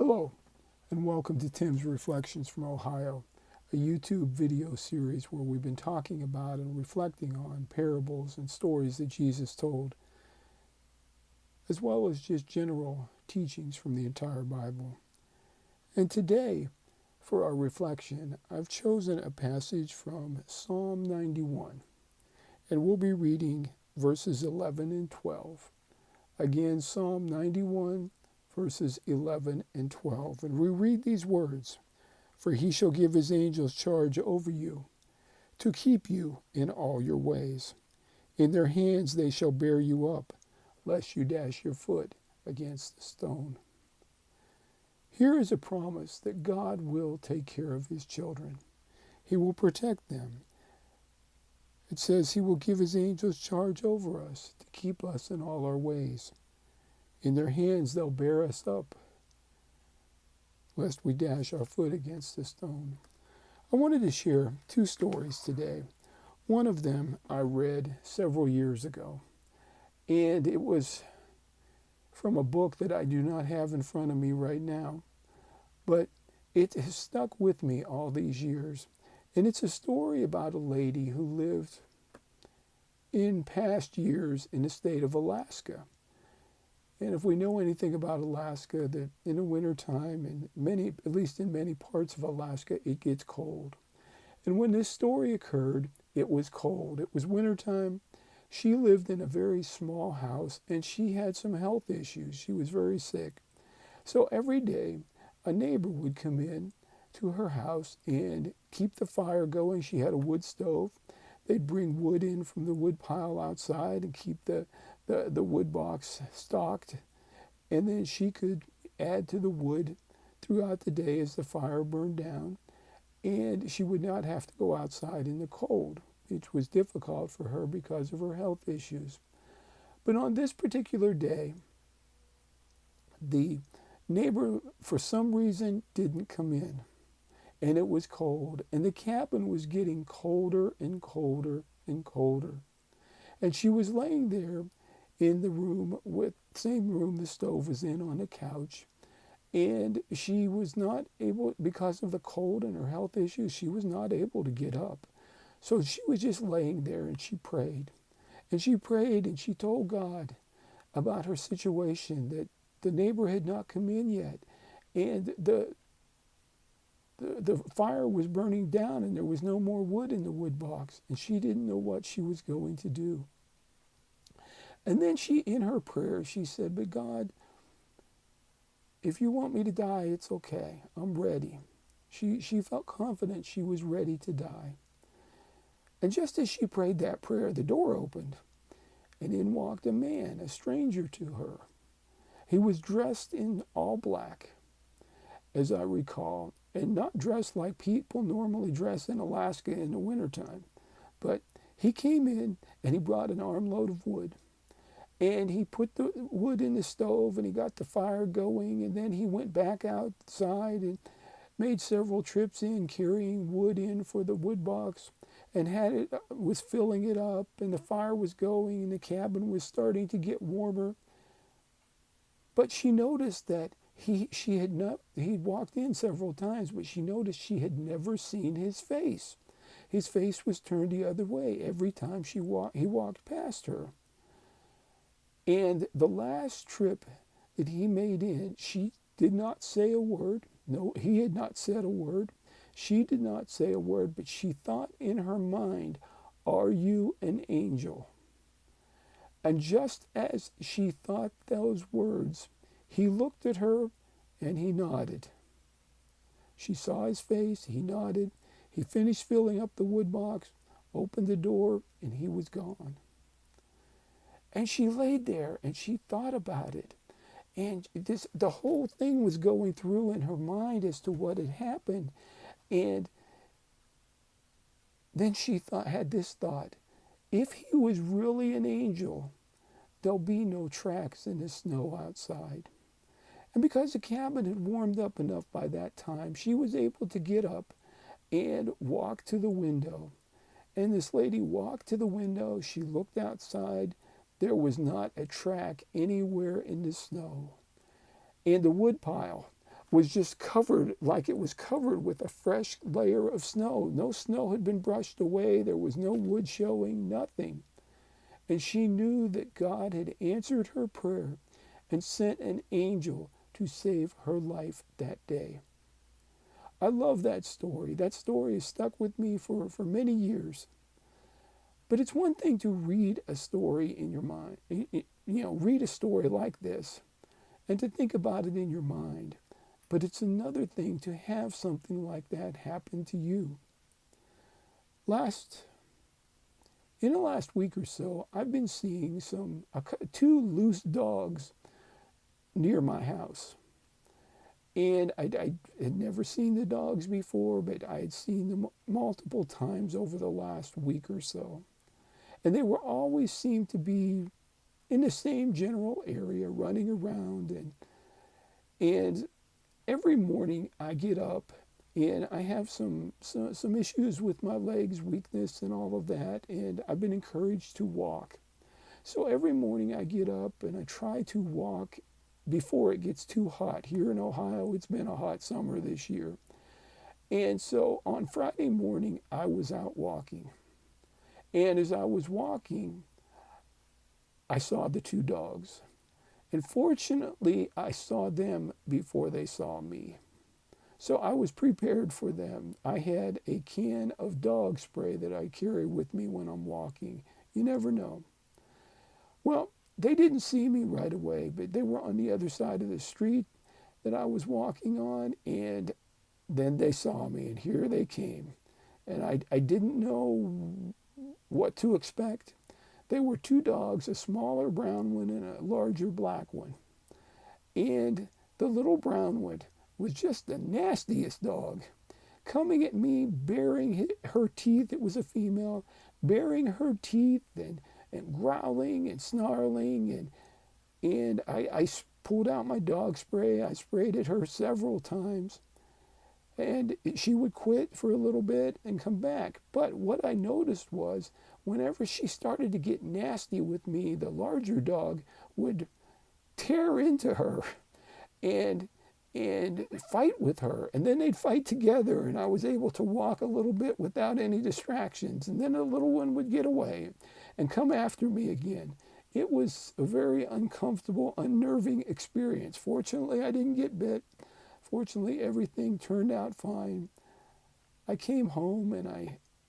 Hello, and welcome to Tim's Reflections from Ohio, a YouTube video series where we've been talking about and reflecting on parables and stories that Jesus told, as well as just general teachings from the entire Bible. And today, for our reflection, I've chosen a passage from Psalm 91, and we'll be reading verses 11 and 12. Again, Psalm 91, verses 11 and 12. And we read these words, "For he shall give his angels charge over you, to keep you in all your ways. In their hands they shall bear you up, lest you dash your foot against a stone." Here is a promise that God will take care of his children. He will protect them. It says he will give his angels charge over us to keep us in all our ways. In their hands they'll bear us up, lest we dash our foot against a stone. I wanted to share two stories today. One of them I read several years ago, and it was from a book that I do not have in front of me right now, but it has stuck with me all these years. And it's a story about a lady who lived in past years in the state of Alaska. And if we know anything about Alaska, that in the wintertime, at least in many parts of Alaska, it gets cold. And when this story occurred, it was cold. It was wintertime. She lived in a very small house, and she had some health issues. She was very sick. So every day, a neighbor would come in to her house and keep the fire going. She had a wood stove. They'd bring wood in from the wood pile outside and keep the wood box stocked, and then she could add to the wood throughout the day as the fire burned down, and she would not have to go outside in the cold, which was difficult for her because of her health issues. But on this particular day, the neighbor, for some reason, didn't come in, and it was cold, and the cabin was getting colder and colder and colder. And she was laying there in the room, same room the stove was in, on the couch, and she was not able, because of the cold and her health issues, she was not able to get up. So she was just laying there, and she prayed. And she prayed, and she told God about her situation, that the neighbor had not come in yet, and the fire was burning down, and there was no more wood in the wood box, and she didn't know what she was going to do. And then she, in her prayer, she said, "But God, if you want me to die, it's okay. I'm ready." She felt confident she was ready to die. And just as she prayed that prayer, the door opened, and in walked a man, a stranger to her. He was dressed in all black, as I recall, and not dressed like people normally dress in Alaska in the wintertime. But he came in, and he brought an armload of wood. And he put the wood in the stove, and he got the fire going, and then he went back outside and made several trips in, carrying wood in for the wood box, and was filling it up, and the fire was going, and the cabin was starting to get warmer. But she noticed that he'd walked in several times, but she noticed she had never seen his face. His face was turned the other way every time he walked past her. And the last trip that he made in, she did not say a word. No, he had not said a word. She did not say a word, but she thought in her mind, "Are you an angel?" And just as she thought those words, he looked at her and he nodded. She saw his face, he nodded. He finished filling up the wood box, opened the door, and he was gone. And she laid there and she thought about it. And the whole thing was going through in her mind as to what had happened. And then she had this thought, if he was really an angel, there'll be no tracks in the snow outside. And because the cabin had warmed up enough by that time, she was able to get up and walk to the window. And this lady walked to the window. She looked outside. There was not a track anywhere in the snow. And the wood pile was just covered, like it was covered with a fresh layer of snow. No snow had been brushed away. There was no wood showing, nothing. And she knew that God had answered her prayer and sent an angel to save her life that day. I love that story. That story has stuck with me for many years. But it's one thing to read a story in your mind, read a story like this and to think about it in your mind. But it's another thing to have something like that happen to you. In the last week or so, I've been seeing two loose dogs near my house. And I had never seen the dogs before, but I had seen them multiple times over the last week or so. And they were always seemed to be in the same general area, running around. And every morning I get up and I have some issues with my legs, weakness and all of that, and I've been encouraged to walk. So every morning I get up and I try to walk before it gets too hot. Here in Ohio, it's been a hot summer this year. And so on Friday morning, I was out walking. And as I was walking, I saw the two dogs. And fortunately, I saw them before they saw me. So I was prepared for them. I had a can of dog spray that I carry with me when I'm walking. You never know. Well, they didn't see me right away, but they were on the other side of the street that I was walking on, and then they saw me, and here they came. And I didn't know what to expect. They were two dogs, a smaller brown one and a larger black one. And the little brown one was just the nastiest dog, coming at me, baring her teeth. It was a female, baring her teeth and growling and snarling. And I pulled out my dog spray. I sprayed at her several times. And she would quit for a little bit and come back. But what I noticed was whenever she started to get nasty with me, the larger dog would tear into her and fight with her. And then they'd fight together, and I was able to walk a little bit without any distractions. And then the little one would get away and come after me again. It was a very uncomfortable, unnerving experience. Fortunately, I didn't get bit. Fortunately, everything turned out fine. I came home and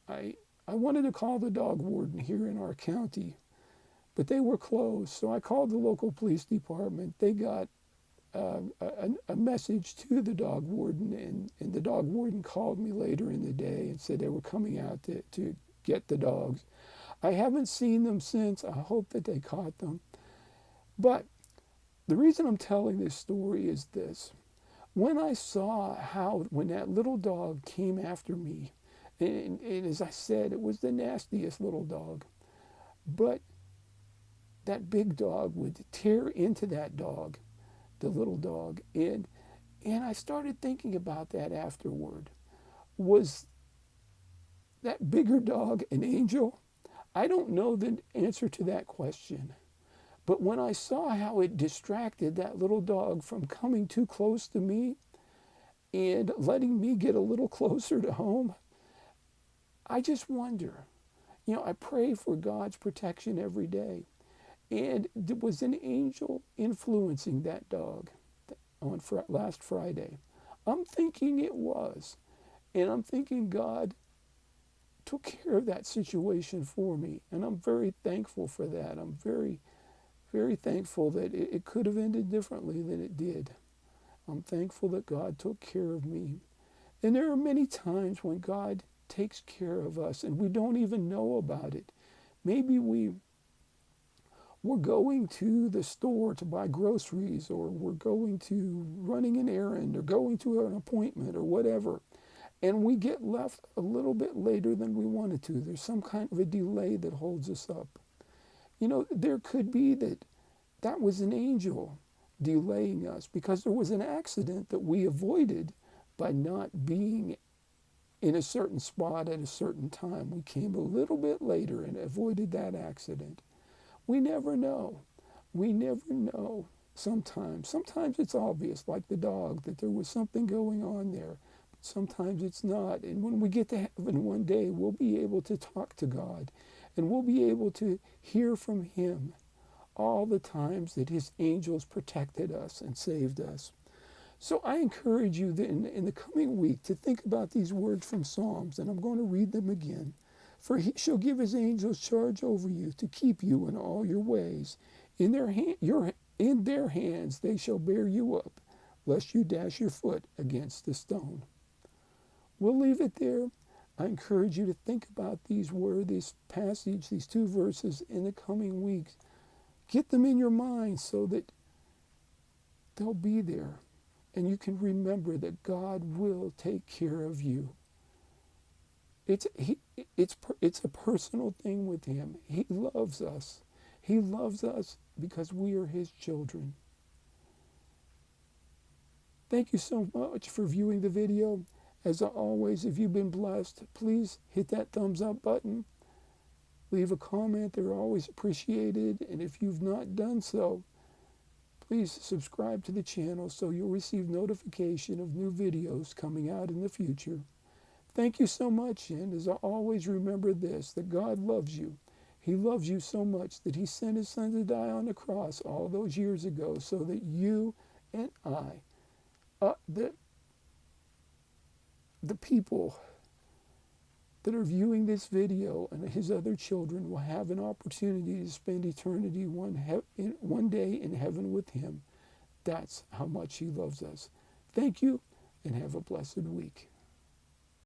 I wanted to call the dog warden here in our county, but they were closed. So I called the local police department. They got a message to the dog warden, and the dog warden called me later in the day and said they were coming out to get the dogs. I haven't seen them since. I hope that they caught them. But the reason I'm telling this story is this. When I saw when that little dog came after me, and as I said, it was the nastiest little dog, but that big dog would tear into that dog, the little dog, and I started thinking about that afterward. Was that bigger dog an angel? I don't know the answer to that question. But when I saw how it distracted that little dog from coming too close to me and letting me get a little closer to home, I just wonder. I pray for God's protection every day. And there was an angel influencing that dog on last Friday. I'm thinking it was. And I'm thinking God took care of that situation for me. And I'm very thankful for that. I'm very, very thankful that it could have ended differently than it did. I'm thankful that God took care of me. And there are many times when God takes care of us and we don't even know about it. Maybe we're going to the store to buy groceries, or we're going to running an errand, or going to an appointment, or whatever. And we get left a little bit later than we wanted to. There's some kind of a delay that holds us up. There could be that was an angel delaying us because there was an accident that we avoided by not being in a certain spot at a certain time. We came a little bit later and avoided that accident. We never know. We never know Sometimes it's obvious, like the dog, that there was something going on there. But sometimes it's not. And when we get to heaven one day, we'll be able to talk to God and we'll be able to hear from Him all the times that His angels protected us and saved us. So I encourage you that in the coming week to think about these words from Psalms, and I'm going to read them again. For He shall give His angels charge over you to keep you in all your ways. In their hands they shall bear you up, lest you dash your foot against a stone. We'll leave it there. I encourage you to think about these words, this passage, these two verses in the coming weeks. Get them in your mind so that they'll be there. And you can remember that God will take care of you. It's a personal thing with Him. He loves us. He loves us because we are His children. Thank you so much for viewing the video. As always, if you've been blessed, please hit that thumbs up button. Leave a comment. They're always appreciated. And if you've not done so, please subscribe to the channel so you'll receive notification of new videos coming out in the future. Thank you so much, and as always, remember this, that God loves you. He loves you so much that He sent His Son to die on the cross all those years ago so that you and I, the people that are viewing this video and His other children will have an opportunity to spend eternity one day in heaven with Him. That's how much He loves us. Thank you, and have a blessed week.